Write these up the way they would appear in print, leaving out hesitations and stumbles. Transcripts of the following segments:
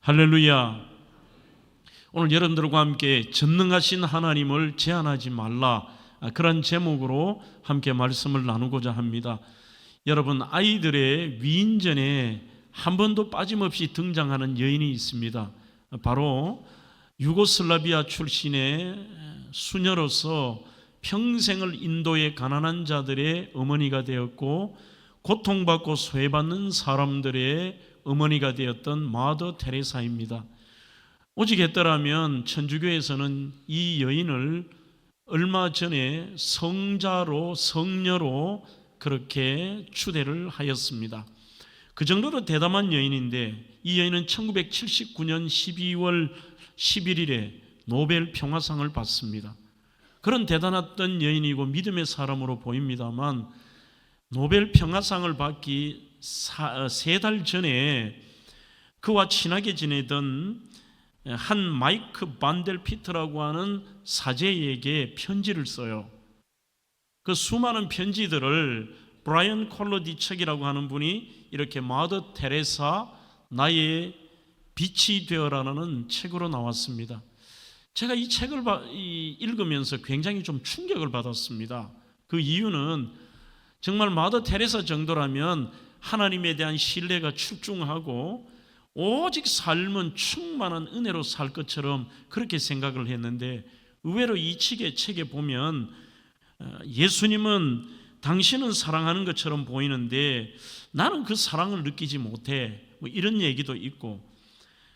할렐루야. 오늘 여러분들과 함께 전능하신 하나님을 제한하지 말라, 그런 제목으로 함께 말씀을 나누고자 합니다. 여러분, 아이들의 위인전에 한 번도 빠짐없이 등장하는 여인이 있습니다. 바로 유고슬라비아 출신의 수녀로서 평생을 인도의 가난한 자들의 어머니가 되었고 고통받고 소외받는 사람들의 어머니가 되었던 마더 테레사입니다. 오직 했더라면 천주교에서는 이 여인을 얼마 전에 성자로, 성녀로 그렇게 추대를 하였습니다. 그 정도로 대담한 여인인데, 이 여인은 1979년 12월 11일에 노벨 평화상을 받습니다. 그런 대단했던 여인이고 믿음의 사람으로 보입니다만, 노벨 평화상을 받기 3달 전에 그와 친하게 지내던 한 마이크 반델피트라고 하는 사제에게 편지를 써요. 그 수많은 편지들을 브라이언 콜러디척이라고 하는 분이 이렇게 마더 테레사 나의 빛이 되어라는 책으로 나왔습니다. 제가 이 책을 읽으면서 굉장히 좀 충격을 받았습니다. 그 이유는 정말 마더 테레사 정도라면 하나님에 대한 신뢰가 출중하고 오직 삶은 충만한 은혜로 살 것처럼 그렇게 생각을 했는데, 의외로 이 책에 보면 예수님은 당신은 사랑하는 것처럼 보이는데 나는 그 사랑을 느끼지 못해, 이런 얘기도 있고,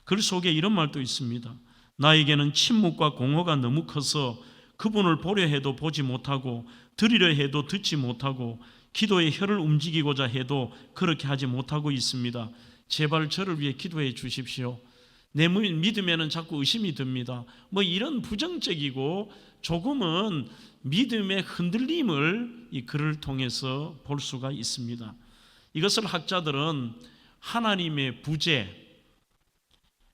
글 속에 이런 말도 있습니다. 나에게는 침묵과 공허가 너무 커서 그분을 보려 해도 보지 못하고, 들으려 해도 듣지 못하고, 기도의 혀를 움직이고자 해도 그렇게 하지 못하고 있습니다. 제발 저를 위해 기도해 주십시오. 내 믿음에는 자꾸 의심이 듭니다. 이런 부정적이고 조금은 믿음의 흔들림을 이 글을 통해서 볼 수가 있습니다. 이것을 학자들은 하나님의 부재,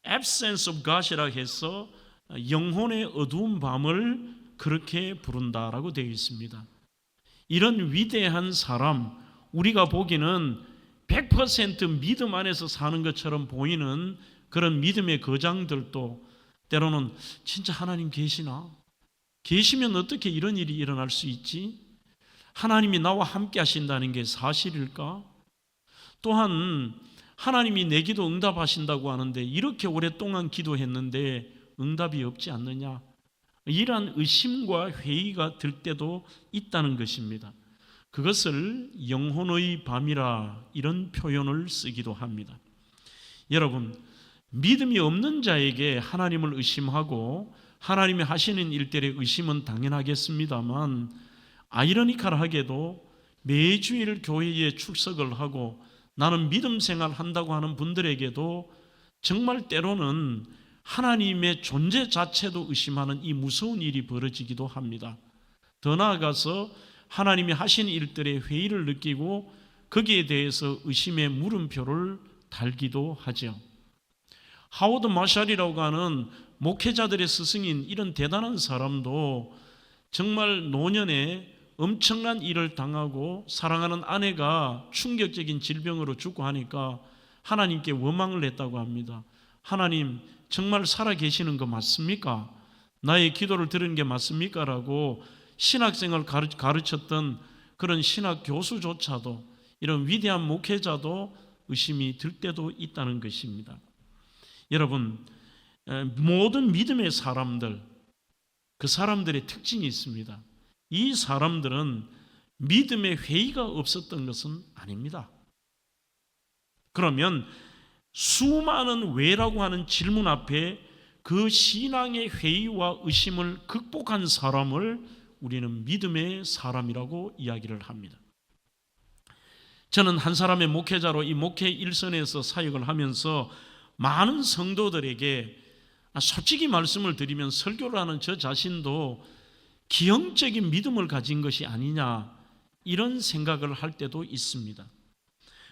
absence of God이라고 해서 영혼의 어두운 밤을 그렇게 부른다라고 되어 있습니다. 이런 위대한 사람, 우리가 보기는 100% 믿음 안에서 사는 것처럼 보이는 그런 믿음의 거장들도 때로는 진짜 하나님 계시나? 계시면 어떻게 이런 일이 일어날 수 있지? 하나님이 나와 함께 하신다는 게 사실일까? 또한 하나님이 내 기도 응답하신다고 하는데 이렇게 오랫동안 기도했는데 응답이 없지 않느냐? 이러한 의심과 회의가 들 때도 있다는 것입니다. 그것을 영혼의 밤이라 이런 표현을 쓰기도 합니다. 여러분, 믿음이 없는 자에게 하나님을 의심하고 하나님이 하시는 일들의 의심은 당연하겠습니다만, 아이러니컬하게도 매주일 교회에 출석을 하고 나는 믿음 생활 한다고 하는 분들에게도 정말 때로는 하나님의 존재 자체도 의심하는 이 무서운 일이 벌어지기도 합니다. 더 나아가서 하나님이 하신 일들의 회의를 느끼고 거기에 대해서 의심의 물음표를 달기도 하죠. 하워드 마샬이라고 하는 목회자들의 스승인 이런 대단한 사람도 정말 노년에 엄청난 일을 당하고 사랑하는 아내가 충격적인 질병으로 죽고 하니까 하나님께 원망을 했다고 합니다. 하나님, 정말 살아계시는 거 맞습니까? 나의 기도를 들은 게 맞습니까? 라고 신학생을 가르쳤던 그런 신학 교수조차도, 이런 위대한 목회자도 의심이 들 때도 있다는 것입니다. 여러분, 모든 믿음의 사람들, 그 사람들의 특징이 있습니다. 이 사람들은 믿음의 회의가 없었던 것은 아닙니다. 그러면 수많은 왜라고 하는 질문 앞에 그 신앙의 회의와 의심을 극복한 사람을 우리는 믿음의 사람이라고 이야기를 합니다. 저는 한 사람의 목회자로 이 목회 일선에서 사역을 하면서 많은 성도들에게 솔직히 말씀을 드리면 설교를 하는 저 자신도 기형적인 믿음을 가진 것이 아니냐, 이런 생각을 할 때도 있습니다.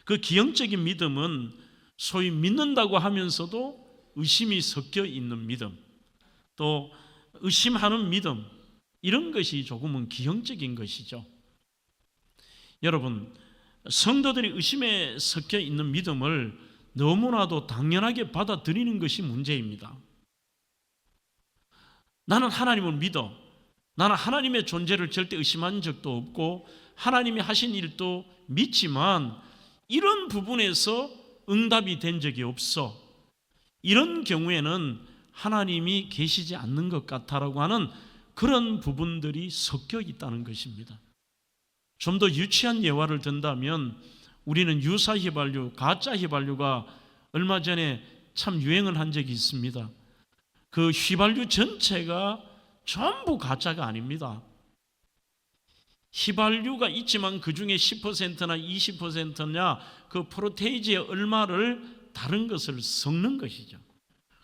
그 기형적인 믿음은 소위 믿는다고 하면서도 의심이 섞여 있는 믿음, 또 의심하는 믿음, 이런 것이 조금은 기형적인 것이죠. 여러분, 성도들이 의심에 섞여 있는 믿음을 너무나도 당연하게 받아들이는 것이 문제입니다. 나는 하나님을 믿어. 나는 하나님의 존재를 절대 의심한 적도 없고 하나님이 하신 일도 믿지만 이런 부분에서 응답이 된 적이 없어. 이런 경우에는 하나님이 계시지 않는 것 같아라고 하는 그런 부분들이 섞여 있다는 것입니다. 좀 더 유치한 예화를 든다면 우리는 유사 휘발유, 가짜 휘발유가 얼마 전에 참 유행을 한 적이 있습니다. 그 휘발유 전체가 전부 가짜가 아닙니다. 휘발유가 있지만 그 중에 10%나 20%냐 그 프로테이지의 얼마를 다른 것을 섞는 것이죠.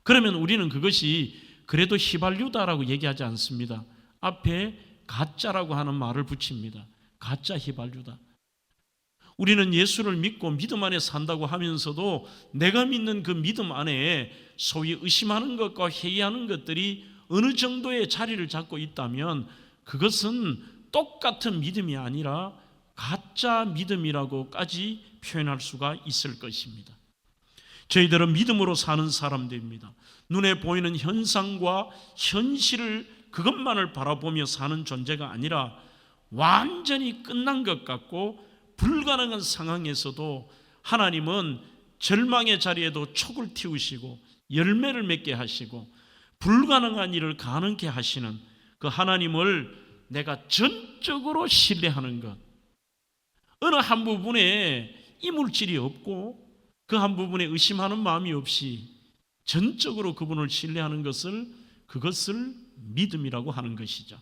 그러면 우리는 그것이 그래도 휘발유다라고 얘기하지 않습니다. 앞에 가짜라고 하는 말을 붙입니다. 가짜 휘발유다. 우리는 예수를 믿고 믿음 안에 산다고 하면서도 내가 믿는 그 믿음 안에 소위 의심하는 것과 회의하는 것들이 어느 정도의 자리를 잡고 있다면 그것은 똑같은 믿음이 아니라 가짜 믿음이라고까지 표현할 수가 있을 것입니다. 저희들은 믿음으로 사는 사람들입니다. 눈에 보이는 현상과 현실을 그것만을 바라보며 사는 존재가 아니라 완전히 끝난 것 같고 불가능한 상황에서도 하나님은 절망의 자리에도 촉을 틔우시고 열매를 맺게 하시고 불가능한 일을 가능케 하시는 그 하나님을 내가 전적으로 신뢰하는 것. 어느 한 부분에 이물질이 없고 그 한 부분에 의심하는 마음이 없이 전적으로 그분을 신뢰하는 그것을 믿음이라고 하는 것이죠.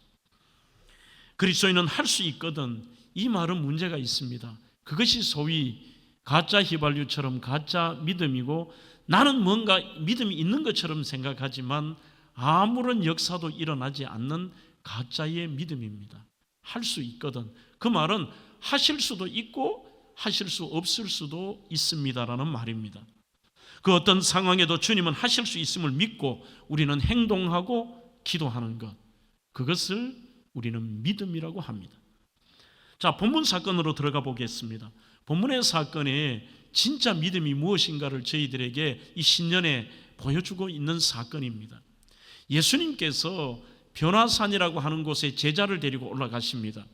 그리스도인은 할 수 있거든. 이 말은 문제가 있습니다. 그것이 소위 가짜 휘발유처럼 가짜 믿음이고 나는 뭔가 믿음이 있는 것처럼 생각하지만 아무런 역사도 일어나지 않는 가짜의 믿음입니다. 할 수 있거든. 그 말은 하실 수도 있고 하실 수 없을 수도 있습니다라는 말입니다. 그 어떤 상황에도 주님은 하실 수 있음을 믿고 우리는 행동하고 기도하는 것, 그것을 우리는 믿음이라고 합니다. 자, 본문 사건으로 들어가 보겠습니다. 본문의 사건에 진짜 믿음이 무엇인가를 저희들에게 이 신년에 보여주고 있는 사건입니다. 예수님께서 변화산이라고 하는 곳에 제자를 데리고 올라가십니다.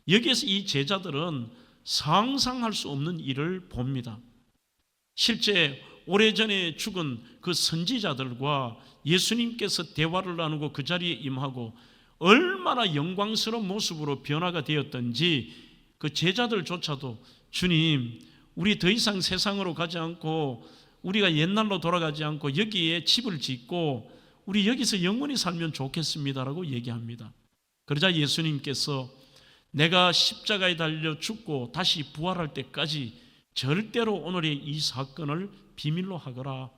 여기에서 이 제자들은 상상할 수 없는 일을 봅니다. 실제 오래전에 죽은 그 선지자들과 예수님께서 대화를 나누고 그 자리에 임하고 얼마나 영광스러운 모습으로 변화가 되었던지 그 제자들조차도 주님, 우리 더 이상 세상으로 가지 않고 우리가 옛날로 돌아가지 않고 여기에 집을 짓고 우리 여기서 영원히 살면 좋겠습니다라고 얘기합니다. 그러자 예수님께서 내가 십자가에 달려 죽고 다시 부활할 때까지 절대로 오늘의 이 사건을 비밀로 하거라.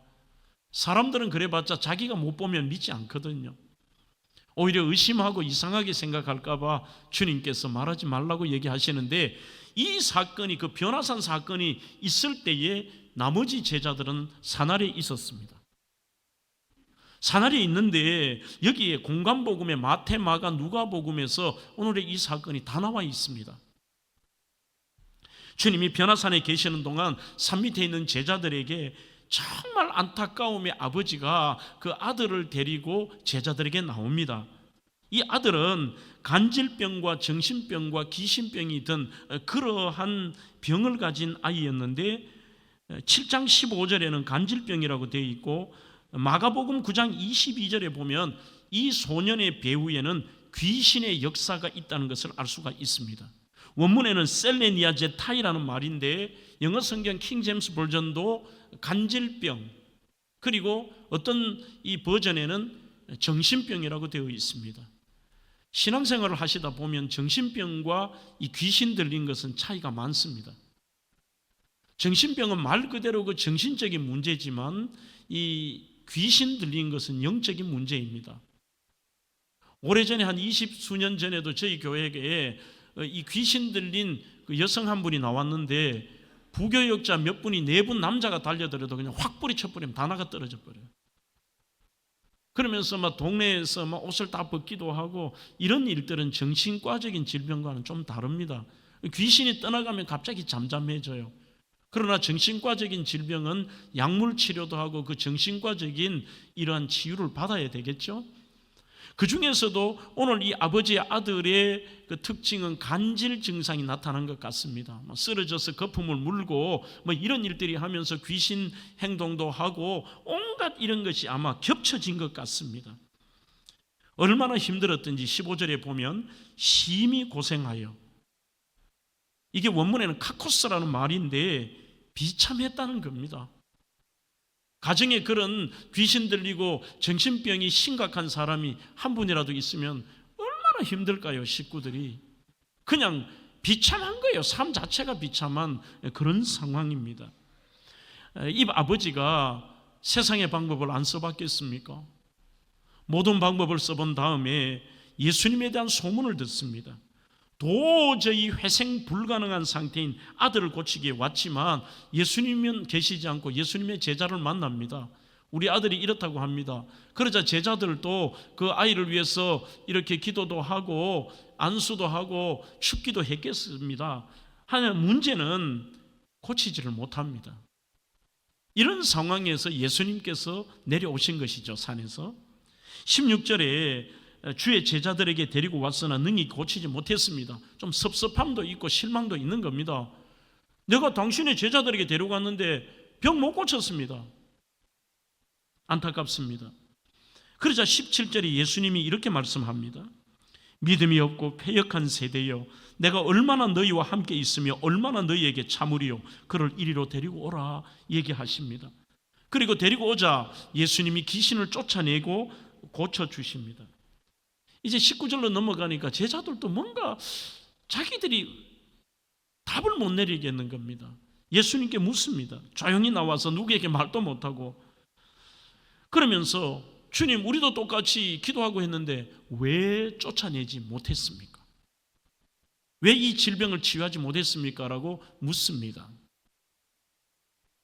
사람들은 그래봤자 자기가 못 보면 믿지 않거든요. 오히려 의심하고 이상하게 생각할까 봐 주님께서 말하지 말라고 얘기하시는데 이 사건이 그 변화산 사건이 있을 때에 나머지 제자들은 산아래에 있었습니다. 산아래에 있는데 여기에 공관복음에 마태, 마가, 누가복음에서 오늘의 이 사건이 다 나와 있습니다. 주님이 변화산에 계시는 동안 산 밑에 있는 제자들에게 정말 안타까움의 아버지가 그 아들을 데리고 제자들에게 나옵니다. 이 아들은 간질병과 정신병과 귀신병이 든 그러한 병을 가진 아이였는데 7장 15절에는 간질병이라고 되어 있고 마가복음 9장 22절에 보면 이 소년의 배후에는 귀신의 역사가 있다는 것을 알 수가 있습니다. 원문에는 셀레니아제타이라는 말인데 영어 성경 킹제임스 버전도 간질병, 그리고 어떤 이 버전에는 정신병이라고 되어 있습니다. 신앙생활을 하시다 보면 정신병과 이 귀신 들린 것은 차이가 많습니다. 정신병은 말 그대로 그 정신적인 문제지만 이 귀신 들린 것은 영적인 문제입니다. 오래전에 한 20수년 전에도 저희 교회에 이 귀신 들린 그 여성 한 분이 나왔는데 부교역자 몇 분이 4분 남자가 달려들어도 그냥 확 뿌리쳐버리면 다 나가 떨어져 버려요. 그러면서 막 동네에서 막 옷을 다 벗기도 하고 이런 일들은 정신과적인 질병과는 좀 다릅니다. 귀신이 떠나가면 갑자기 잠잠해져요. 그러나 정신과적인 질병은 약물 치료도 하고 그 정신과적인 이러한 치유를 받아야 되겠죠. 그 중에서도 오늘 이 아버지의 아들의 그 특징은 간질 증상이 나타난 것 같습니다. 쓰러져서 거품을 물고 이런 일들이 하면서 귀신 행동도 하고 온갖 이런 것이 아마 겹쳐진 것 같습니다. 얼마나 힘들었든지 15절에 보면 심히 고생하여, 이게 원문에는 카코스라는 말인데 비참했다는 겁니다. 가정에 그런 귀신 들리고 정신병이 심각한 사람이 한 분이라도 있으면 얼마나 힘들까요? 식구들이 그냥 비참한 거예요. 삶 자체가 비참한 그런 상황입니다. 이 아버지가 세상의 방법을 안 써봤겠습니까? 모든 방법을 써본 다음에 예수님에 대한 소문을 듣습니다. 도저히 회생 불가능한 상태인 아들을 고치기에 왔지만 예수님은 계시지 않고 예수님의 제자를 만납니다. 우리 아들이 이렇다고 합니다. 그러자 제자들도 그 아이를 위해서 이렇게 기도도 하고 안수도 하고 축기도 했겠습니다. 하지만 문제는 고치지를 못합니다. 이런 상황에서 예수님께서 내려오신 것이죠. 산에서 16절에 주의 제자들에게 데리고 왔으나 능히 고치지 못했습니다. 좀 섭섭함도 있고 실망도 있는 겁니다. 내가 당신의 제자들에게 데리고 왔는데 병 못 고쳤습니다. 안타깝습니다. 그러자 17절에 예수님이 이렇게 말씀합니다. 믿음이 없고 패역한 세대여, 내가 얼마나 너희와 함께 있으며 얼마나 너희에게 참으리요, 그를 이리로 데리고 오라 얘기하십니다. 그리고 데리고 오자 예수님이 귀신을 쫓아내고 고쳐주십니다. 이제 19절로 넘어가니까 제자들도 뭔가 자기들이 답을 못 내리겠는 겁니다. 예수님께 묻습니다. 조용히 나와서 누구에게 말도 못하고. 그러면서 주님, 우리도 똑같이 기도하고 했는데 왜 쫓아내지 못했습니까? 왜 이 질병을 치유하지 못했습니까? 라고 묻습니다.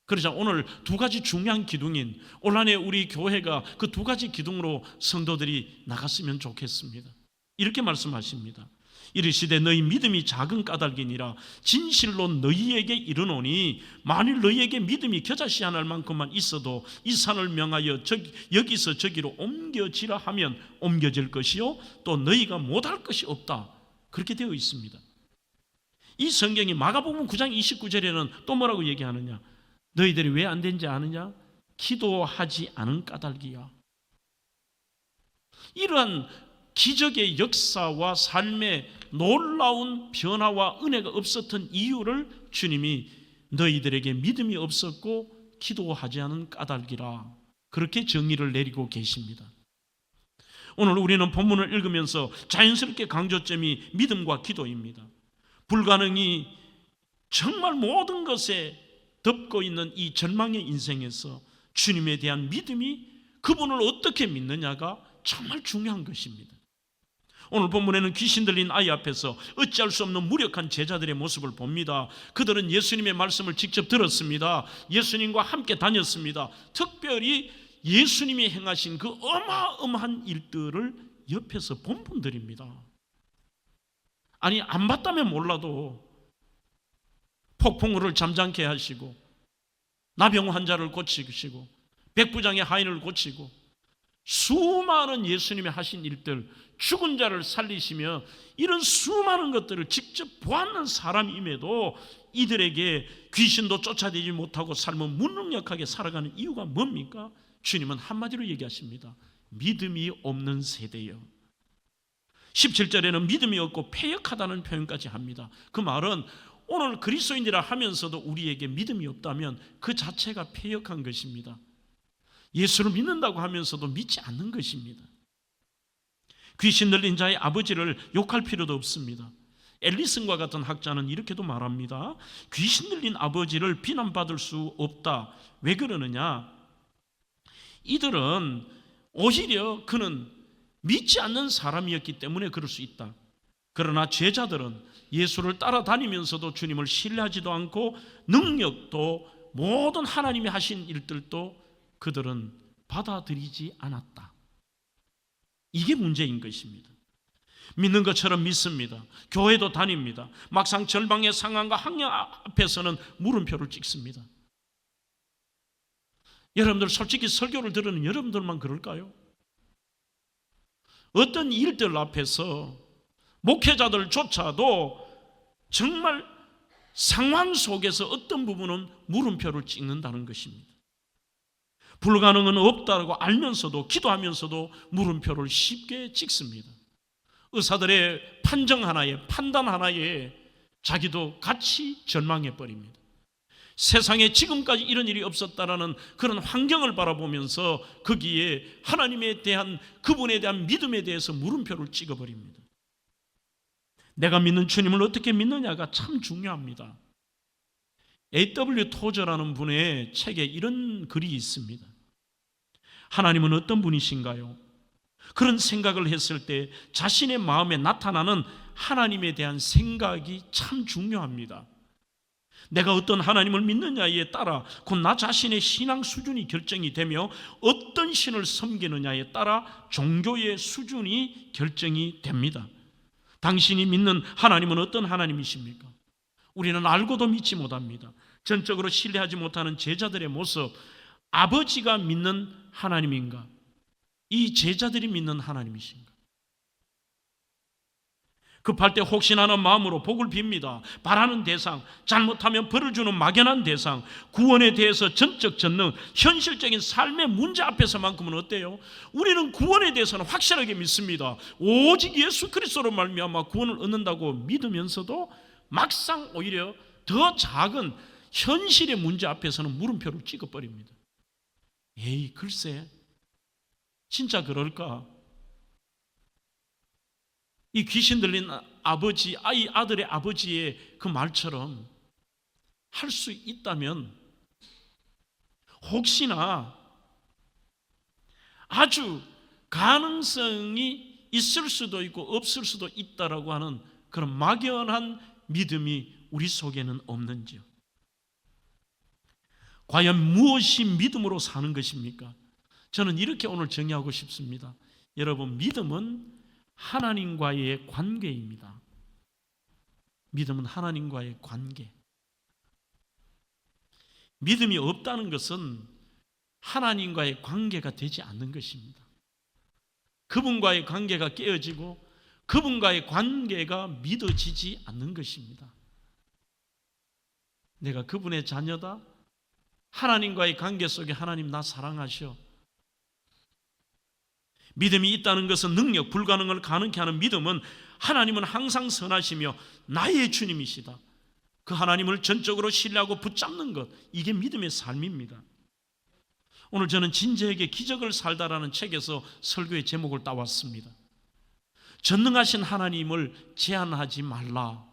그러자 오늘 두 가지 중요한 기둥인 올한해 우리 교회가 그 두 가지 기둥으로 성도들이 나갔으면 좋겠습니다. 이렇게 말씀하십니다. 이르시되 너희 믿음이 작은 까닭이니라. 진실로 너희에게 이르노니 만일 너희에게 믿음이 겨자씨 하나 만큼만 있어도 이 산을 명하여 여기서 저기로 옮겨지라 하면 옮겨질 것이요 또 너희가 못할 것이 없다. 그렇게 되어 있습니다. 이 성경이 마가복음 9장 29절에는 또 뭐라고 얘기하느냐? 너희들이 왜 안 된지 아느냐? 기도하지 않은 까닭이야. 이러한 기적의 역사와 삶의 놀라운 변화와 은혜가 없었던 이유를 주님이 너희들에게 믿음이 없었고 기도하지 않은 까닭이라, 그렇게 정의를 내리고 계십니다. 오늘 우리는 본문을 읽으면서 자연스럽게 강조점이 믿음과 기도입니다. 불가능이 정말 모든 것에 덮고 있는 이 절망의 인생에서 주님에 대한 믿음이, 그분을 어떻게 믿느냐가 정말 중요한 것입니다. 오늘 본문에는 귀신 들린 아이 앞에서 어찌할 수 없는 무력한 제자들의 모습을 봅니다. 그들은 예수님의 말씀을 직접 들었습니다. 예수님과 함께 다녔습니다. 특별히 예수님이 행하신 그 어마어마한 일들을 옆에서 본 분들입니다. 아니, 안 봤다면 몰라도 폭풍우를 잠잠케 하시고 나병 환자를 고치시고 백부장의 하인을 고치고 수많은 예수님이 하신 일들, 죽은 자를 살리시며 이런 수많은 것들을 직접 보았는 사람임에도 이들에게 귀신도 쫓아내지 못하고 삶은 무능력하게 살아가는 이유가 뭡니까? 주님은 한마디로 얘기하십니다. 믿음이 없는 세대요. 17절에는 믿음이 없고 패역하다는 표현까지 합니다. 그 말은 오늘 그리스도인이라 하면서도 우리에게 믿음이 없다면 그 자체가 패역한 것입니다. 예수를 믿는다고 하면서도 믿지 않는 것입니다. 귀신 들린 자의 아버지를 욕할 필요도 없습니다. 앨리슨과 같은 학자는 이렇게도 말합니다. 귀신 들린 아버지를 비난받을 수 없다. 왜 그러느냐? 이들은 오히려 그는 믿지 않는 사람이었기 때문에 그럴 수 있다. 그러나 제자들은 예수를 따라다니면서도 주님을 신뢰하지도 않고 능력도 모든 하나님이 하신 일들도 그들은 받아들이지 않았다. 이게 문제인 것입니다. 믿는 것처럼 믿습니다. 교회도 다닙니다. 막상 절망의 상황과 환경 앞에서는 물음표를 찍습니다. 여러분들 솔직히 설교를 들으는 여러분들만 그럴까요? 어떤 일들 앞에서 목회자들조차도 정말 상황 속에서 어떤 부분은 물음표를 찍는다는 것입니다. 불가능은 없다고 알면서도, 기도하면서도 물음표를 쉽게 찍습니다. 의사들의 판정 하나에, 판단 하나에 자기도 같이 절망해 버립니다. 세상에 지금까지 이런 일이 없었다라는 그런 환경을 바라보면서 거기에 하나님에 대한, 그분에 대한 믿음에 대해서 물음표를 찍어버립니다. 내가 믿는 주님을 어떻게 믿느냐가 참 중요합니다. A.W. 토저라는 분의 책에 이런 글이 있습니다. 하나님은 어떤 분이신가요? 그런 생각을 했을 때 자신의 마음에 나타나는 하나님에 대한 생각이 참 중요합니다. 내가 어떤 하나님을 믿느냐에 따라 곧 나 자신의 신앙 수준이 결정이 되며 어떤 신을 섬기느냐에 따라 종교의 수준이 결정이 됩니다. 당신이 믿는 하나님은 어떤 하나님이십니까? 우리는 알고도 믿지 못합니다. 전적으로 신뢰하지 못하는 제자들의 모습, 아버지가 믿는 하나님인가? 이 제자들이 믿는 하나님이신가? 급할 때 혹시나 하는 마음으로 복을 빕니다. 바라는 대상, 잘못하면 벌을 주는 막연한 대상, 구원에 대해서 전적 전능, 현실적인 삶의 문제 앞에서만큼은 어때요? 우리는 구원에 대해서는 확실하게 믿습니다. 오직 예수 그리스도로 말미암아 구원을 얻는다고 믿으면서도 막상 오히려 더 작은 현실의 문제 앞에서는 물음표를 찍어버립니다. 에이, 글쎄, 진짜 그럴까? 이 귀신 들린 아버지, 아들의 아버지의 그 말처럼 할 수 있다면 혹시나 아주 가능성이 있을 수도 있고 없을 수도 있다라고 하는 그런 막연한 믿음이 우리 속에는 없는지요? 과연 무엇이 믿음으로 사는 것입니까? 저는 이렇게 오늘 정의하고 싶습니다. 여러분, 믿음은 하나님과의 관계입니다. 믿음은 하나님과의 관계. 믿음이 없다는 것은 하나님과의 관계가 되지 않는 것입니다. 그분과의 관계가 깨어지고 그분과의 관계가 믿어지지 않는 것입니다. 내가 그분의 자녀다. 하나님과의 관계 속에 하나님 나 사랑하셔. 믿음이 있다는 것은 능력, 불가능을 가능케 하는 믿음은 하나님은 항상 선하시며 나의 주님이시다. 그 하나님을 전적으로 신뢰하고 붙잡는 것, 이게 믿음의 삶입니다. 오늘 저는 진저에게 기적을 살다라는 책에서 설교의 제목을 따왔습니다. 전능하신 하나님을 제한하지 말라.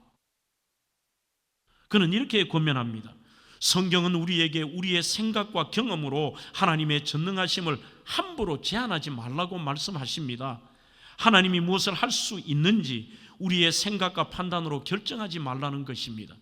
그는 이렇게 권면합니다. 성경은 우리에게 우리의 생각과 경험으로 하나님의 전능하심을 함부로 제한하지 말라고 말씀하십니다. 하나님이 무엇을 할 수 있는지 우리의 생각과 판단으로 결정하지 말라는 것입니다.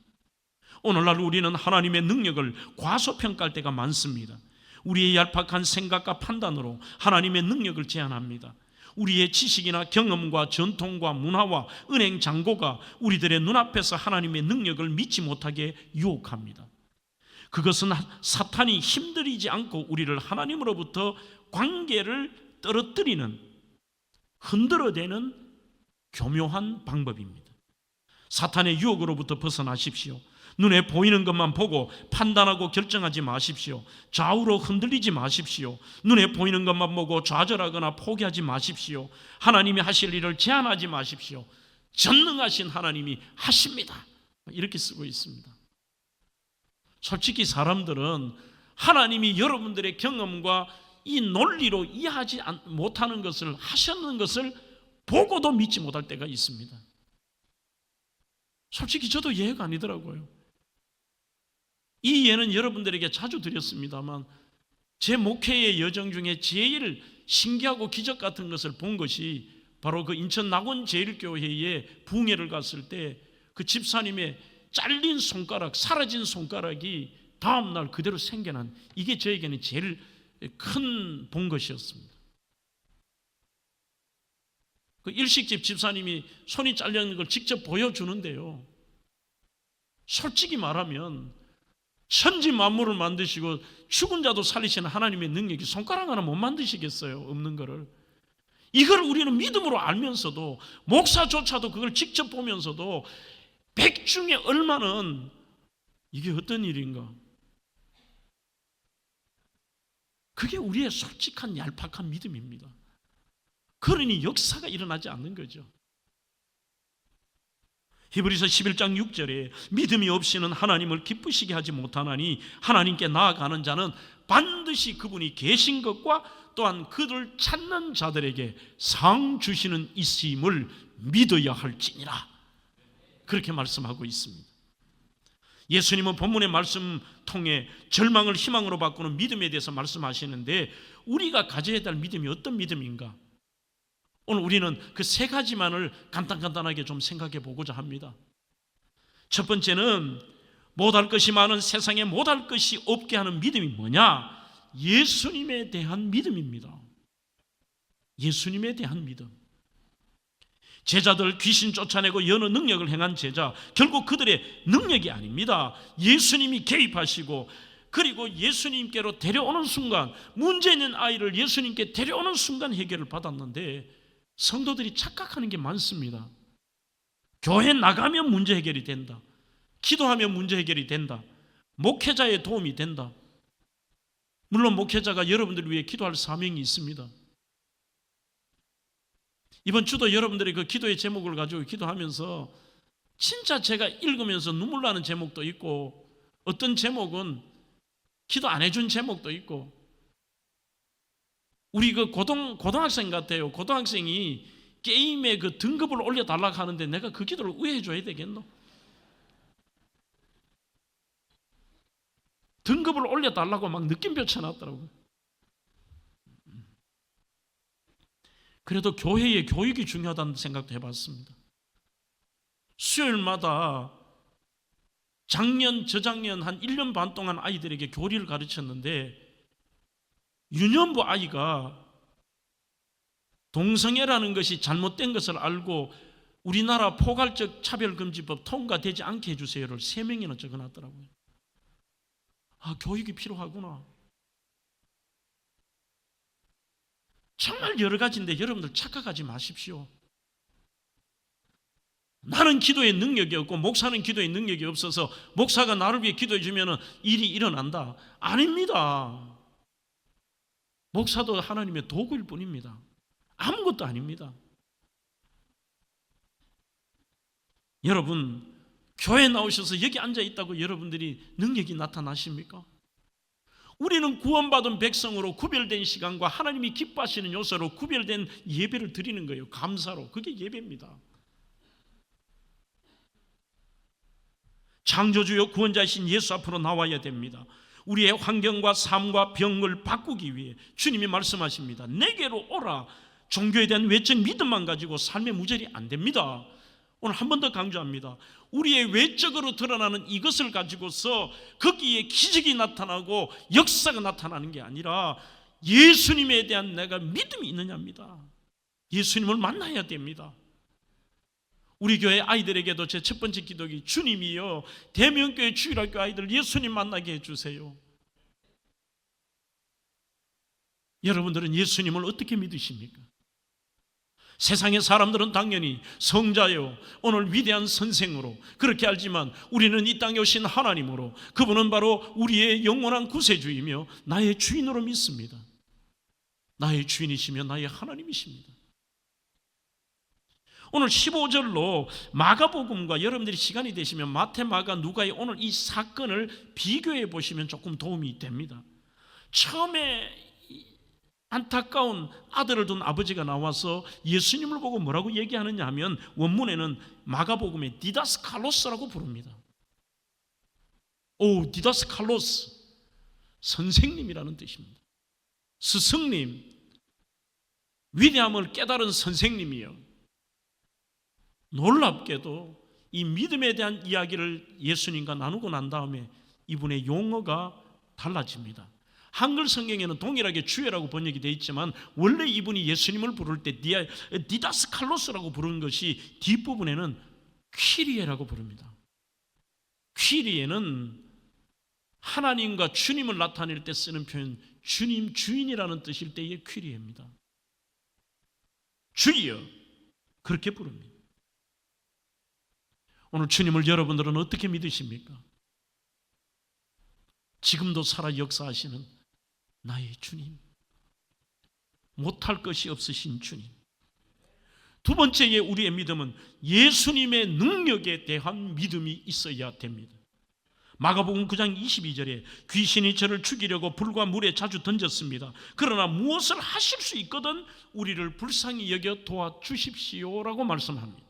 오늘날 우리는 하나님의 능력을 과소평가할 때가 많습니다. 우리의 얄팍한 생각과 판단으로 하나님의 능력을 제한합니다. 우리의 지식이나 경험과 전통과 문화와 은행 잔고가 우리들의 눈앞에서 하나님의 능력을 믿지 못하게 유혹합니다. 그것은 사탄이 힘들이지 않고 우리를 하나님으로부터 관계를 떨어뜨리는, 흔들어대는 교묘한 방법입니다. 사탄의 유혹으로부터 벗어나십시오. 눈에 보이는 것만 보고 판단하고 결정하지 마십시오. 좌우로 흔들리지 마십시오. 눈에 보이는 것만 보고 좌절하거나 포기하지 마십시오. 하나님이 하실 일을 제한하지 마십시오. 전능하신 하나님이 하십니다. 이렇게 쓰고 있습니다. 솔직히 사람들은 하나님이 여러분들의 경험과 이 논리로 이해하지 못하는 것을 하셨는 것을 보고도 믿지 못할 때가 있습니다. 솔직히 저도 이해가 아니더라고요. 이 예는 여러분들에게 자주 드렸습니다만 제 목회의 여정 중에 제일 신기하고 기적 같은 것을 본 것이 바로 그 인천 낙원제일교회에 부흥회를 갔을 때 그 집사님의 잘린 손가락, 사라진 손가락이 다음날 그대로 생겨난, 이게 저에게는 제일 큰 본 것이었습니다. 그 일식집 집사님이 손이 잘려있는 걸 직접 보여주는데요, 솔직히 말하면 천지 만물을 만드시고 죽은 자도 살리시는 하나님의 능력이 손가락 하나 못 만드시겠어요? 없는 거를. 이걸 우리는 믿음으로 알면서도, 목사조차도 그걸 직접 보면서도 100 중에 얼마는 이게 어떤 일인가? 그게 우리의 솔직한 얄팍한 믿음입니다. 그러니 역사가 일어나지 않는 거죠. 히브리서 11장 6절에 믿음이 없이는 하나님을 기쁘시게 하지 못하나니 하나님께 나아가는 자는 반드시 그분이 계신 것과 또한 그를 찾는 자들에게 상 주시는 있음을 믿어야 할지니라, 그렇게 말씀하고 있습니다. 예수님은 본문의 말씀 통해 절망을 희망으로 바꾸는 믿음에 대해서 말씀하시는데, 우리가 가져야 될 믿음이 어떤 믿음인가? 오늘 우리는 그 세 가지만을 간단하게 좀 생각해 보고자 합니다. 첫 번째는 못할 것이 많은 세상에 못할 것이 없게 하는 믿음이 뭐냐? 예수님에 대한 믿음입니다. 예수님에 대한 믿음. 제자들 귀신 쫓아내고 여러 능력을 행한 제자, 결국 그들의 능력이 아닙니다. 예수님이 개입하시고, 그리고 예수님께로 데려오는 순간, 문제 있는 아이를 예수님께 데려오는 순간 해결을 받았는데, 성도들이 착각하는 게 많습니다. 교회 나가면 문제 해결이 된다, 기도하면 문제 해결이 된다, 목회자의 도움이 된다. 물론 목회자가 여러분들을 위해 기도할 사명이 있습니다. 이번 주도 여러분들이 그 기도의 제목을 가지고 기도하면서 진짜 제가 읽으면서 눈물 나는 제목도 있고, 어떤 제목은 기도 안 해준 제목도 있고, 우리 그 고등학생 같아요. 고등학생이 게임의 그 등급을 올려달라고 하는데 내가 그 기도를 왜 해줘야 되겠노? 등급을 올려달라고 막 느낌표 쳐놨더라고요. 그래도 교회의 교육이 중요하다는 생각도 해봤습니다. 수요일마다 작년, 저작년 한 1년 반 동안 아이들에게 교리를 가르쳤는데, 유년부 아이가 동성애라는 것이 잘못된 것을 알고 우리나라 포괄적 차별금지법 통과되지 않게 해주세요를 3명이나 적어놨더라고요. 아, 교육이 필요하구나. 정말 여러 가지인데 여러분들 착각하지 마십시오. 나는 기도의 능력이 없고 목사는 기도의 능력이 없어서 목사가 나를 위해 기도해 주면 일이 일어난다. 아닙니다. 목사도 하나님의 도구일 뿐입니다. 아무것도 아닙니다. 여러분, 교회 나오셔서 여기 앉아 있다고 여러분들이 능력이 나타나십니까? 우리는 구원받은 백성으로 구별된 시간과 하나님이 기뻐하시는 요소로 구별된 예배를 드리는 거예요. 감사로. 그게 예배입니다. 창조주요 구원자이신 예수 앞으로 나와야 됩니다. 우리의 환경과 삶과 병을 바꾸기 위해 주님이 말씀하십니다. 내게로 오라. 종교에 대한 외적 믿음만 가지고 삶의 무절이 안 됩니다. 오늘 한 번 더 강조합니다. 우리의 외적으로 드러나는 이것을 가지고서 거기에 기적이 나타나고 역사가 나타나는 게 아니라 예수님에 대한 내가 믿음이 있느냐입니다. 예수님을 만나야 됩니다. 우리 교회 아이들에게도 제 첫 번째 기도기, 주님이여 대명교회 주일학교 아이들 예수님 만나게 해주세요. 여러분들은 예수님을 어떻게 믿으십니까? 세상의 사람들은 당연히 성자요, 오늘 위대한 선생으로 그렇게 알지만 우리는 이 땅에 오신 하나님으로, 그분은 바로 우리의 영원한 구세주이며 나의 주인으로 믿습니다. 나의 주인이시며 나의 하나님이십니다. 오늘 15절로 마가복음과 여러분들이 시간이 되시면 마태, 마가, 누가의 오늘 이 사건을 비교해 보시면 조금 도움이 됩니다. 처음에 안타까운 아들을 둔 아버지가 나와서 예수님을 보고 뭐라고 얘기하느냐 하면, 원문에는 마가복음에 디다스칼로스라고 부릅니다. 오, 디다스칼로스, 선생님이라는 뜻입니다. 스승님, 위대함을 깨달은 선생님이요. 놀랍게도 이 믿음에 대한 이야기를 예수님과 나누고 난 다음에 이분의 용어가 달라집니다. 한글 성경에는 동일하게 주여라고 번역이 되어 있지만 원래 이분이 예수님을 부를 때 디다스 칼로스라고 부르는 것이 뒷부분에는 퀴리에라고 부릅니다. 퀴리에는 하나님과 주님을 나타낼 때 쓰는 표현, 주님 주인이라는 뜻일 때의 퀴리에입니다. 주여, 그렇게 부릅니다. 오늘 주님을 여러분들은 어떻게 믿으십니까? 지금도 살아 역사하시는 나의 주님, 못할 것이 없으신 주님. 두 번째의 우리의 믿음은 예수님의 능력에 대한 믿음이 있어야 됩니다. 마가복음 9장 22절에 귀신이 저를 죽이려고 불과 물에 자주 던졌습니다. 그러나 무엇을 하실 수 있거든 우리를 불쌍히 여겨 도와주십시오라고 말씀합니다.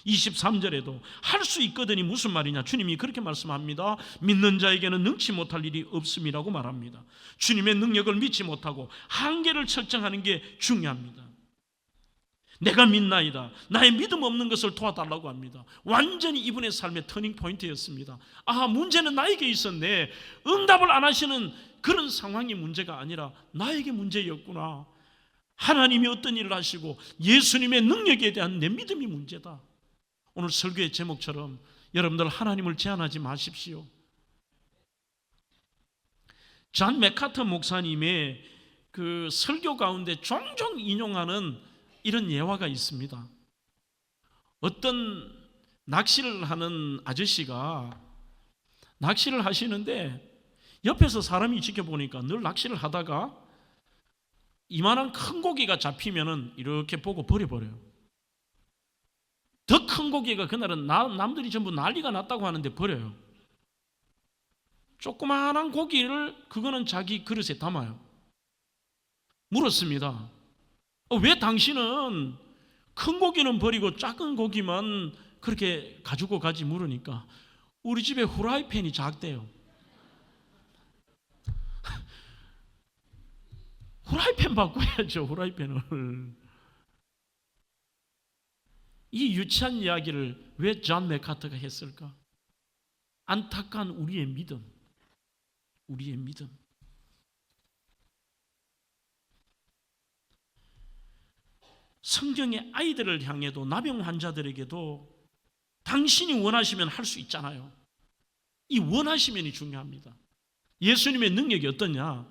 23절에도 할 수 있거든이 무슨 말이냐, 주님이 그렇게 말씀합니다. 믿는 자에게는 능치 못할 일이 없음이라고 말합니다. 주님의 능력을 믿지 못하고 한계를 설정하는 게 중요합니다. 내가 믿나이다, 나의 믿음 없는 것을 도와달라고 합니다. 완전히 이분의 삶의 터닝 포인트였습니다. 아, 문제는 나에게 있었네. 응답을 안 하시는 그런 상황이 문제가 아니라 나에게 문제였구나. 하나님이 어떤 일을 하시고 예수님의 능력에 대한 내 믿음이 문제다. 오늘 설교의 제목처럼 여러분들 하나님을 제한하지 마십시오. 존 맥카터 목사님의 그 설교 가운데 종종 인용하는 이런 예화가 있습니다. 어떤 낚시를 하는 아저씨가 낚시를 하시는데 옆에서 사람이 지켜보니까 늘 낚시를 하다가 이만한 큰 고기가 잡히면은 이렇게 보고 버려버려요. 더 큰 고기가 그날은 남들이 전부 난리가 났다고 하는데 버려요. 조그마한 고기를 그거는 자기 그릇에 담아요. 물었습니다. 왜 당신은 큰 고기는 버리고 작은 고기만 그렇게 가지고 가지? 물으니까 우리 집에 후라이팬이 작대요. 후라이팬 바꿔야죠, 후라이팬을. 이 유치한 이야기를 왜 존 맥카터가 했을까? 안타까운 우리의 믿음, 우리의 믿음. 성경의 아이들을 향해도, 나병 환자들에게도 당신이 원하시면 할 수 있잖아요. 이 원하시면이 중요합니다. 예수님의 능력이 어떠냐?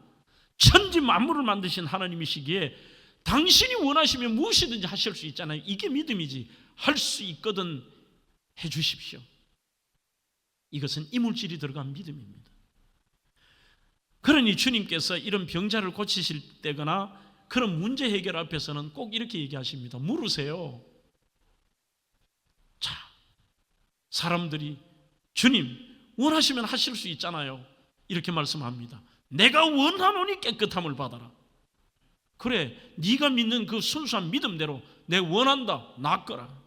천지 만물을 만드신 하나님이시기에 당신이 원하시면 무엇이든지 하실 수 있잖아요. 이게 믿음이지. 할 수 있거든 해 주십시오. 이것은 이물질이 들어간 믿음입니다. 그러니 주님께서 이런 병자를 고치실 때거나 그런 문제 해결 앞에서는 꼭 이렇게 얘기하십니다. 물으세요. 자, 사람들이 주님 원하시면 하실 수 있잖아요, 이렇게 말씀합니다. 내가 원하노니 깨끗함을 받아라. 그래, 네가 믿는 그 순수한 믿음대로 내 원한다, 낫거라.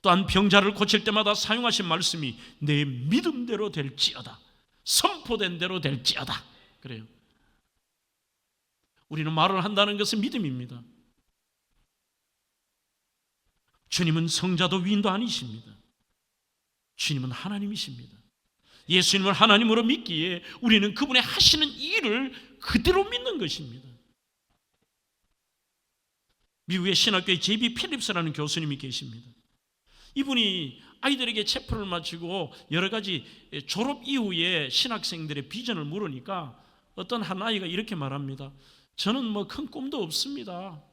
또한 병자를 고칠 때마다 사용하신 말씀이 내 믿음대로 될지어다, 선포된 대로 될지어다. 그래요. 우리는 말을 한다는 것은 믿음입니다. 주님은 성자도 위인도 아니십니다. 주님은 하나님이십니다. 예수님을 하나님으로 믿기에 우리는 그분의 하시는 일을 그대로 믿는 것입니다. 미국의 신학교의 제비 필립스라는 교수님이 계십니다. 이분이 아이들에게 체포를 마치고 여러 가지 졸업 이후에 신학생들의 비전을 물으니까 어떤 한 아이가 이렇게 말합니다. 저는 뭐 큰 꿈도 없습니다.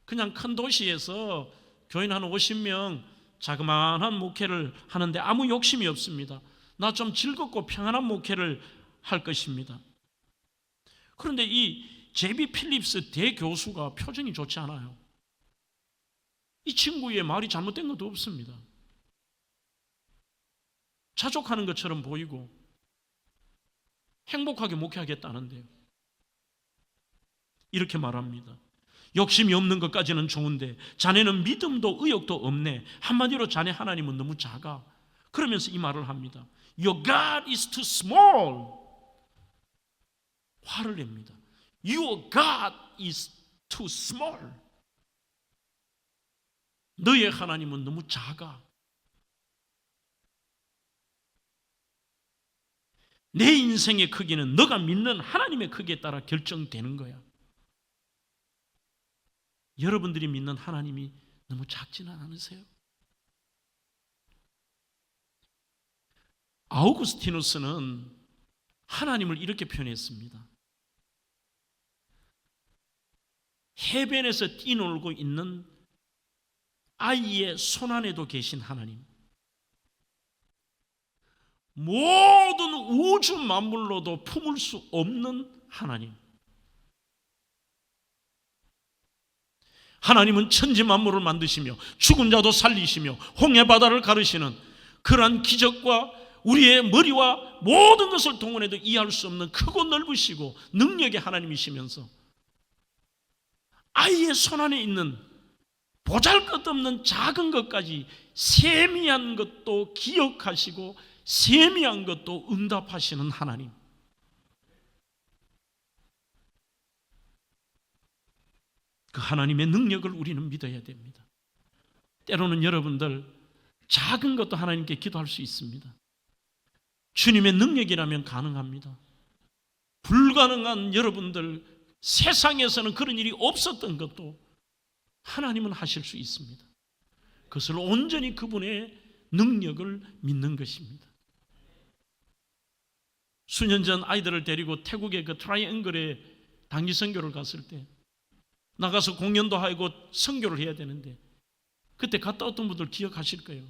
그냥 큰 도시에서 교인 한 50명 자그마한 목회를 하는데 아무 욕심이 없습니다. 나 좀 즐겁고 평안한 목회를 할 것입니다. 그런데 이 제비 필립스 대교수가 표정이 좋지 않아요. 이 친구의 말이 잘못된 것도 없습니다. 자족하는 것처럼 보이고 행복하게 목회하겠다는데요. 이렇게 말합니다. 욕심이 없는 것까지는 좋은데 자네는 믿음도 의욕도 없네. 한마디로 자네 하나님은 너무 작아. 그러면서 이 말을 합니다. Your God is too small. 화를 냅니다. Your God is too small. 너의 하나님은 너무 작아. 내 인생의 크기는 너가 믿는 하나님의 크기에 따라 결정되는 거야. 여러분들이 믿는 하나님이 너무 작지는 않으세요? 아우구스티누스는 하나님을 이렇게 표현했습니다. 해변에서 뛰놀고 있는 아이의 손안에도 계신 하나님, 모든 우주 만물로도 품을 수 없는 하나님, 하나님은 천지 만물을 만드시며 죽은 자도 살리시며 홍해 바다를 가르시는 그러한 기적과 우리의 머리와 모든 것을 동원해도 이해할 수 없는 크고 넓으시고 능력의 하나님이시면서 아이의 손안에 있는 보잘것없는 작은 것까지 세미한 것도 기억하시고 세미한 것도 응답하시는 하나님, 그 하나님의 능력을 우리는 믿어야 됩니다. 때로는 여러분들 작은 것도 하나님께 기도할 수 있습니다. 주님의 능력이라면 가능합니다. 불가능한 여러분들, 세상에서는 그런 일이 없었던 것도 하나님은 하실 수 있습니다. 그것을 온전히 그분의 능력을 믿는 것입니다. 수년 전 아이들을 데리고 태국의 그 트라이앵글에 단기 선교를 갔을 때 나가서 공연도 하고 선교를 해야 되는데 그때 갔다 어떤 분들 기억하실 거예요.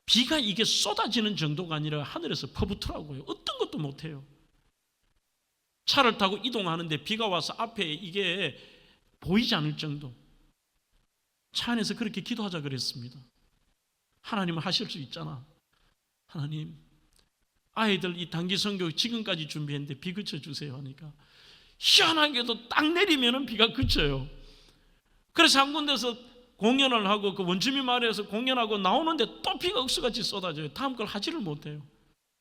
비가 이게 쏟아지는 정도가 아니라 하늘에서 퍼붓더라고요. 어떤 것도 못해요. 차를 타고 이동하는데 비가 와서 앞에 이게 보이지 않을 정도. 차 안에서 그렇게 기도하자 그랬습니다. 하나님은 하실 수 있잖아. 하나님, 아이들 이 단기 선교 지금까지 준비했는데 비 그쳐주세요 하니까 희한하게도 딱 내리면 비가 그쳐요. 그래서 한 군데서 공연을 하고 그 원주민 마을에서 공연하고 나오는데 또 비가 억수같이 쏟아져요. 다음 걸 하지를 못해요.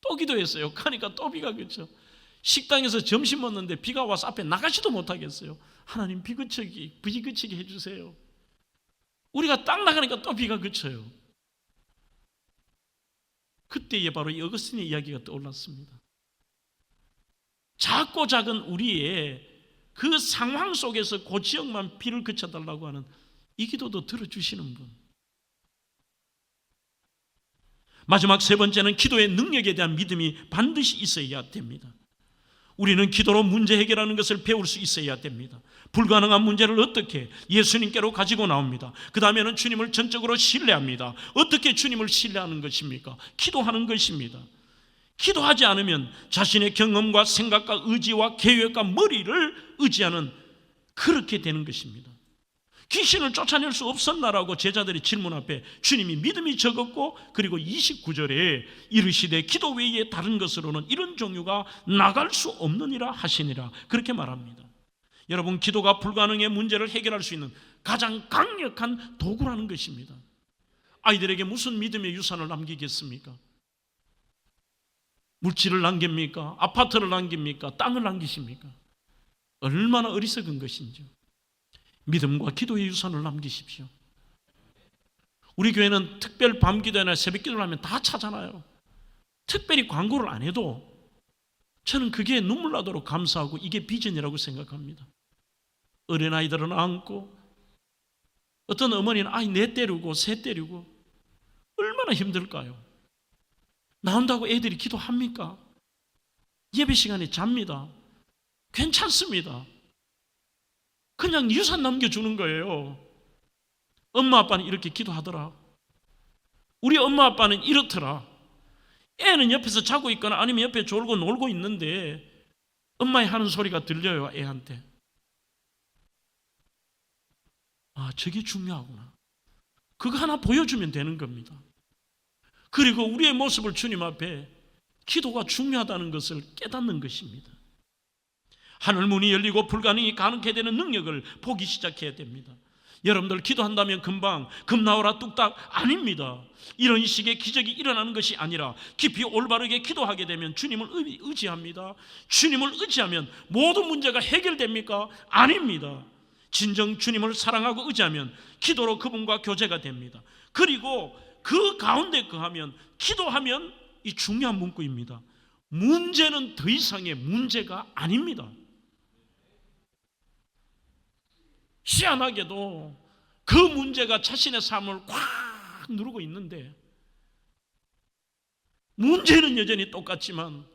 또 기도했어요. 가니까 또 비가 그쳐. 식당에서 점심 먹는데 비가 와서 앞에 나가지도 못하겠어요. 하나님 비 그치게 해주세요. 우리가 딱 나가니까 또 비가 그쳐요. 그때에 바로 이 어거스틴의 이야기가 떠올랐습니다. 작고 작은 우리의 그 상황 속에서 그 지역만 비를 그쳐달라고 하는 이 기도도 들어주시는 분. 마지막 세 번째는 기도의 능력에 대한 믿음이 반드시 있어야 됩니다. 우리는 기도로 문제 해결하는 것을 배울 수 있어야 됩니다. 불가능한 문제를 어떻게 예수님께로 가지고 나옵니다. 그 다음에는 주님을 전적으로 신뢰합니다. 어떻게 주님을 신뢰하는 것입니까? 기도하는 것입니다. 기도하지 않으면 자신의 경험과 생각과 의지와 계획과 머리를 의지하는 그렇게 되는 것입니다. 귀신을 쫓아낼 수 없었나라고 제자들의 질문 앞에 주님이 믿음이 적었고 그리고 29절에 이르시되 기도 외에 다른 것으로는 이런 종류가 나갈 수 없느니라 하시니라 그렇게 말합니다. 여러분, 기도가 불가능의 문제를 해결할 수 있는 가장 강력한 도구라는 것입니다. 아이들에게 무슨 믿음의 유산을 남기겠습니까? 물질을 남깁니까? 아파트를 남깁니까? 땅을 남기십니까? 얼마나 어리석은 것인지요. 믿음과 기도의 유산을 남기십시오. 우리 교회는 특별 밤기도나 새벽기도를 하면 다 차잖아요. 특별히 광고를 안 해도 저는 그게 눈물 나도록 감사하고 이게 비전이라고 생각합니다. 어린아이들은 안고 어떤 어머니는 아이 내 때리고 새 때리고 얼마나 힘들까요? 나온다고 애들이 기도합니까? 예배 시간에 잡니다. 괜찮습니다. 그냥 유산 남겨주는 거예요. 엄마 아빠는 이렇게 기도하더라. 우리 엄마 아빠는 이렇더라. 애는 옆에서 자고 있거나 아니면 옆에 졸고 놀고 있는데 엄마의 하는 소리가 들려요. 애한테. 아, 저게 중요하구나. 그거 하나 보여주면 되는 겁니다. 그리고 우리의 모습을 주님 앞에 기도가 중요하다는 것을 깨닫는 것입니다. 하늘문이 열리고 불가능이 가능케 되는 능력을 보기 시작해야 됩니다. 여러분들 기도한다면 금방 금 나오라 뚝딱 아닙니다. 이런 식의 기적이 일어나는 것이 아니라 깊이 올바르게 기도하게 되면 주님을 의지합니다. 주님을 의지하면 모든 문제가 해결됩니까? 아닙니다. 진정 주님을 사랑하고 의지하면 기도로 그분과 교제가 됩니다. 그리고 그 가운데 거하면 기도하면 이 중요한 문구입니다. 문제는 더 이상의 문제가 아닙니다. 희한하게도 그 문제가 자신의 삶을 꽉 누르고 있는데, 문제는 여전히 똑같지만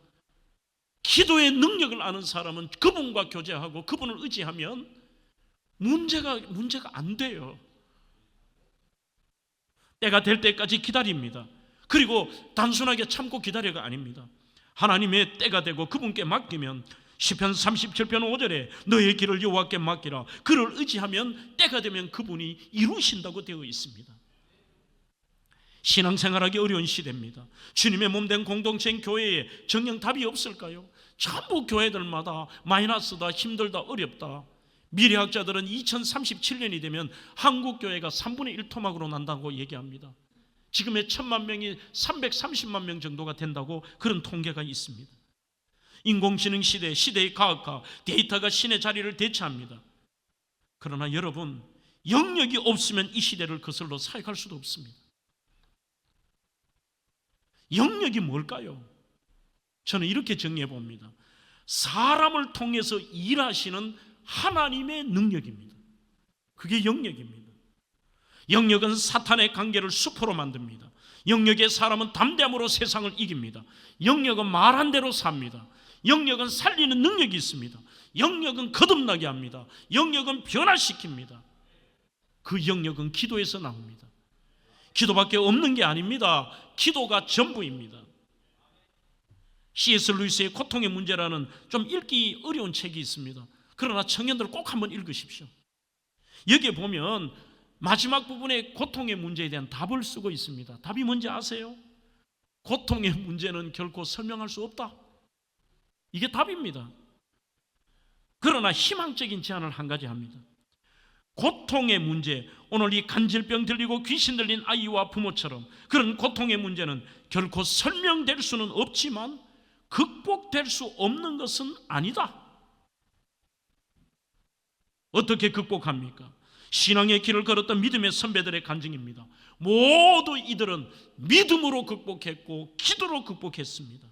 기도의 능력을 아는 사람은 그분과 교제하고 그분을 의지하면 문제가 안 돼요. 때가 될 때까지 기다립니다. 그리고 단순하게 참고 기다려가 아닙니다. 하나님의 때가 되고 그분께 맡기면 시편 37편 5절에 너의 길을 여호와께 맡기라. 그를 의지하면 때가 되면 그분이 이루신다고 되어 있습니다. 신앙생활하기 어려운 시대입니다. 주님의 몸된 공동체인 교회에 정녕 답이 없을까요? 전부 교회들마다 마이너스다, 힘들다, 어렵다. 미래학자들은 2037년이 되면 한국 교회가 3분의 1 토막으로 난다고 얘기합니다. 지금의 1000만 명이 330만 명 정도가 된다고 그런 통계가 있습니다. 인공지능 시대, 시대의 과학화, 데이터가 신의 자리를 대체합니다. 그러나 여러분, 영역이 없으면 이 시대를 거슬러 사역할 수도 없습니다. 영역이 뭘까요? 저는 이렇게 정리해 봅니다. 사람을 통해서 일하시는 하나님의 능력입니다. 그게 영역입니다. 영역은 사탄의 관계를 수포로 만듭니다. 영역의 사람은 담대함으로 세상을 이깁니다. 영역은 말한 대로 삽니다. 영역은 살리는 능력이 있습니다. 영역은 거듭나게 합니다. 영역은 변화시킵니다. 그 영역은 기도에서 나옵니다. 기도밖에 없는 게 아닙니다. 기도가 전부입니다. C.S. 루이스의 고통의 문제라는 좀 읽기 어려운 책이 있습니다. 그러나 청년들 꼭 한번 읽으십시오. 여기에 보면 마지막 부분에 고통의 문제에 대한 답을 쓰고 있습니다. 답이 뭔지 아세요? 고통의 문제는 결코 설명할 수 없다. 이게 답입니다. 그러나 희망적인 제안을 한 가지 합니다. 고통의 문제, 오늘 이 간질병 들리고 귀신 들린 아이와 부모처럼 그런 고통의 문제는 결코 설명될 수는 없지만 극복될 수 없는 것은 아니다. 어떻게 극복합니까? 신앙의 길을 걸었던 믿음의 선배들의 간증입니다. 모두 이들은 믿음으로 극복했고 기도로 극복했습니다.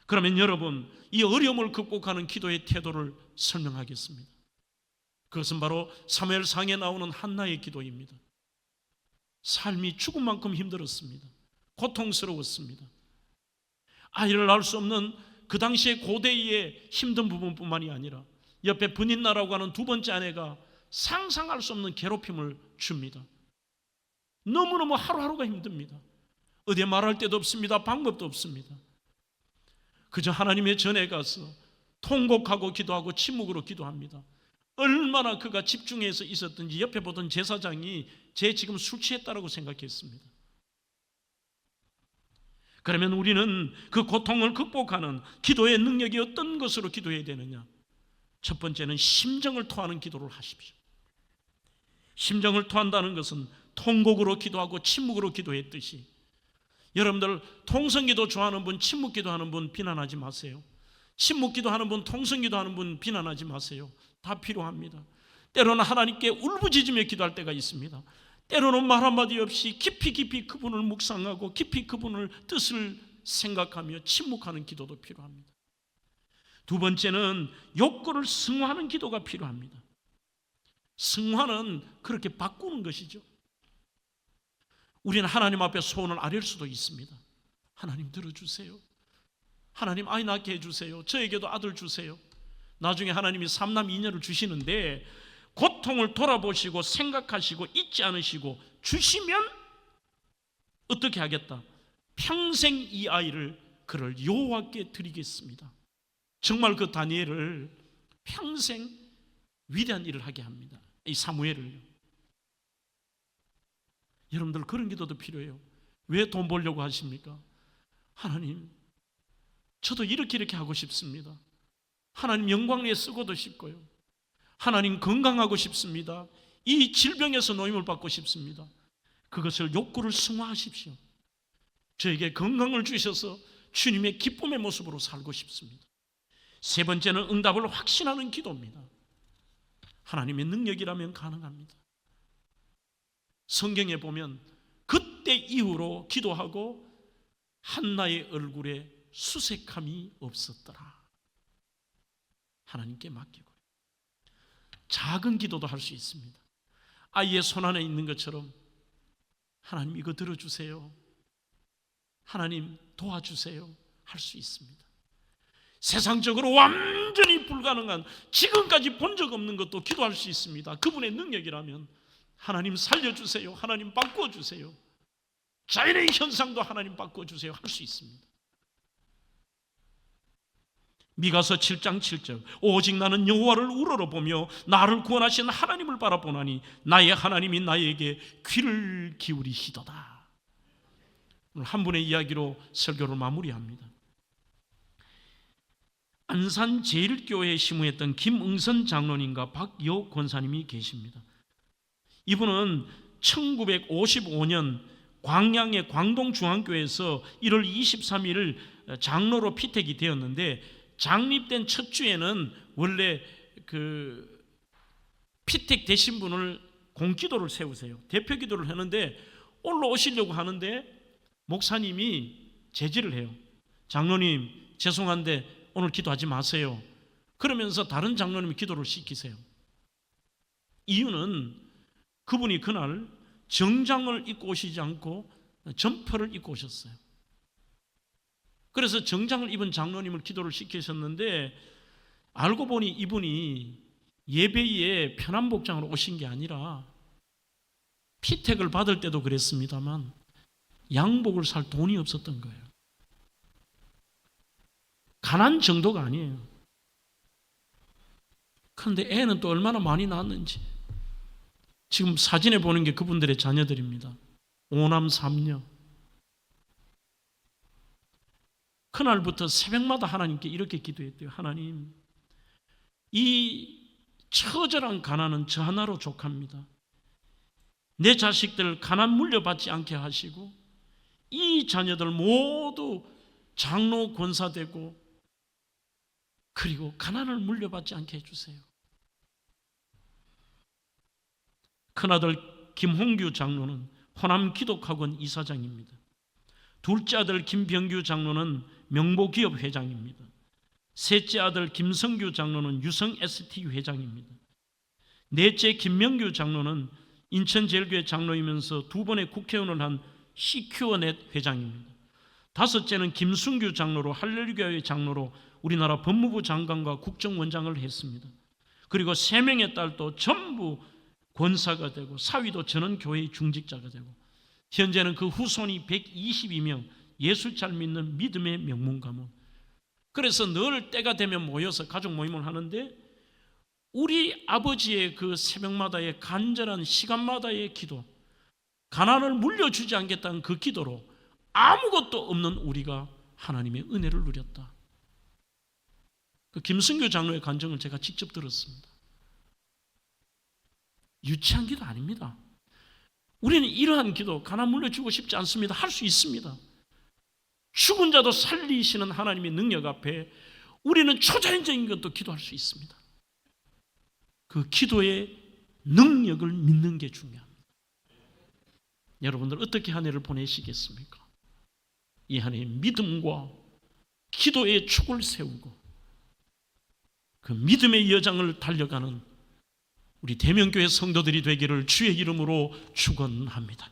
그러면 여러분, 이 어려움을 극복하는 기도의 태도를 설명하겠습니다. 그것은 바로 사무엘상에 나오는 한나의 기도입니다. 삶이 죽을 만큼 힘들었습니다. 고통스러웠습니다. 아이를 낳을 수 없는 그 당시의 고대의 힘든 부분뿐만이 아니라 옆에 분인나라고 하는 두 번째 아내가 상상할 수 없는 괴롭힘을 줍니다. 너무너무 하루하루가 힘듭니다. 어디에 말할 데도 없습니다. 방법도 없습니다. 그저 하나님의 전에 가서 통곡하고 기도하고 침묵으로 기도합니다. 얼마나 그가 집중해서 있었든지 옆에 보던 제사장이 제 지금 술 취했다라고 생각했습니다. 그러면 우리는 그 고통을 극복하는 기도의 능력이 어떤 것으로 기도해야 되느냐? 첫 번째는 심정을 토하는 기도를 하십시오. 심정을 토한다는 것은 통곡으로 기도하고 침묵으로 기도했듯이, 여러분들 통성기도 좋아하는 분, 침묵기도 하는 분 비난하지 마세요. 침묵기도 하는 분, 통성기도 하는 분 비난하지 마세요. 다 필요합니다. 때로는 하나님께 울부짖으며 기도할 때가 있습니다. 때로는 말 한마디 없이 깊이 그분을 묵상하고 깊이 그분을 뜻을 생각하며 침묵하는 기도도 필요합니다. 두 번째는 욕구를 승화하는 기도가 필요합니다. 승화는 그렇게 바꾸는 것이죠. 우리는 하나님 앞에 소원을 아뢰일 수도 있습니다. 하나님 들어주세요. 하나님 아이 낳게 해주세요. 저에게도 아들 주세요. 나중에 하나님이 3남 2녀를 주시는데 고통을 돌아보시고 생각하시고 잊지 않으시고 주시면 어떻게 하겠다? 평생 이 아이를 그를 여호와께 드리겠습니다. 정말 그 다니엘을 평생 위대한 일을 하게 합니다. 이 사무엘을요. 여러분들 그런 기도도 필요해요. 왜 돈 벌려고 하십니까? 하나님, 저도 이렇게 하고 싶습니다. 하나님 영광 위에 쓰고도 싶고요. 하나님 건강하고 싶습니다. 이 질병에서 노임을 받고 싶습니다. 그것을 욕구를 승화하십시오. 저에게 건강을 주셔서 주님의 기쁨의 모습으로 살고 싶습니다. 세 번째는 응답을 확신하는 기도입니다. 하나님의 능력이라면 가능합니다. 성경에 보면 그때 이후로 기도하고 한나의 얼굴에 수색함이 없었더라. 하나님께 맡기고 작은 기도도 할 수 있습니다. 아이의 손 안에 있는 것처럼 하나님 이거 들어주세요, 하나님 도와주세요 할 수 있습니다. 세상적으로 완전히 불가능한, 지금까지 본 적 없는 것도 기도할 수 있습니다. 그분의 능력이라면 하나님 살려주세요, 하나님 바꿔주세요, 자연의 현상도 하나님 바꿔주세요 할 수 있습니다. 미가서 7장 7절 오직 나는 여호와를 우러러보며 나를 구원하신 하나님을 바라보나니 나의 하나님이 나에게 귀를 기울이시도다. 오늘 한 분의 이야기로 설교를 마무리합니다. 안산 제일교회에 시무했던 김응선 장로님과 박여 권사님이 계십니다. 이분은 1955년 광양의 광동중앙교회에서 1월 23일 장로로 피택이 되었는데, 장립된 첫 주에는 원래 그 피택 되신 분을 공기도를 세우세요. 대표 기도를 하는데 올라오시려고 하는데 목사님이 제지를 해요. 장로님 죄송한데 오늘 기도하지 마세요. 그러면서 다른 장로님이 기도를 시키세요. 이유는 그분이 그날 정장을 입고 오시지 않고 점퍼를 입고 오셨어요. 그래서 정장을 입은 장로님을 기도를 시키셨는데, 알고 보니 이분이 예배에 편한 복장으로 오신 게 아니라 피택을 받을 때도 그랬습니다만 양복을 살 돈이 없었던 거예요. 가난 정도가 아니에요. 그런데 애는 또 얼마나 많이 낳았는지, 지금 사진에 보는 게 그분들의 자녀들입니다. 5남 3녀. 그날부터 새벽마다 하나님께 이렇게 기도했대요. 하나님, 이 처절한 가난은 저 하나로 족합니다. 내 자식들 가난 물려받지 않게 하시고 이 자녀들 모두 장로 권사되고 그리고 가난을 물려받지 않게 해주세요. 큰아들 김홍규 장로는 호남 기독학원 이사장입니다. 둘째 아들 김병규 장로는 명보기업 회장입니다. 셋째 아들 김성규 장로는 유성 ST 회장입니다. 넷째 김명규 장로는 인천제일교회 장로이면서 2번의 국회의원을 한 CQ어넷 회장입니다. 다섯째는 김순규 장로로 할렐루야교회 장로로 우리나라 법무부 장관과 국정원장을 했습니다. 그리고 3명의 딸도 전부 권사가 되고 사위도 전원교회의 중직자가 되고 현재는 그 후손이 122명, 예수 잘 믿는 믿음의 명문 가문. 그래서 늘 때가 되면 모여서 가족 모임을 하는데, 우리 아버지의 그 새벽마다의 간절한 시간마다의 기도, 가난을 물려주지 않겠다는 그 기도로 아무것도 없는 우리가 하나님의 은혜를 누렸다. 그 김승규 장로의 간증을 제가 직접 들었습니다. 유치한 기도 아닙니다. 우리는 이러한 기도, 가난 물려주고 싶지 않습니다, 할 수 있습니다. 죽은 자도 살리시는 하나님의 능력 앞에 우리는 초자연적인 것도 기도할 수 있습니다. 그 기도의 능력을 믿는 게 중요합니다. 여러분들 어떻게 한 해를 보내시겠습니까? 이 한 해 믿음과 기도의 축을 세우고 그 믿음의 여정을 달려가는 우리 대명교회 성도들이 되기를 주의 이름으로 축원합니다.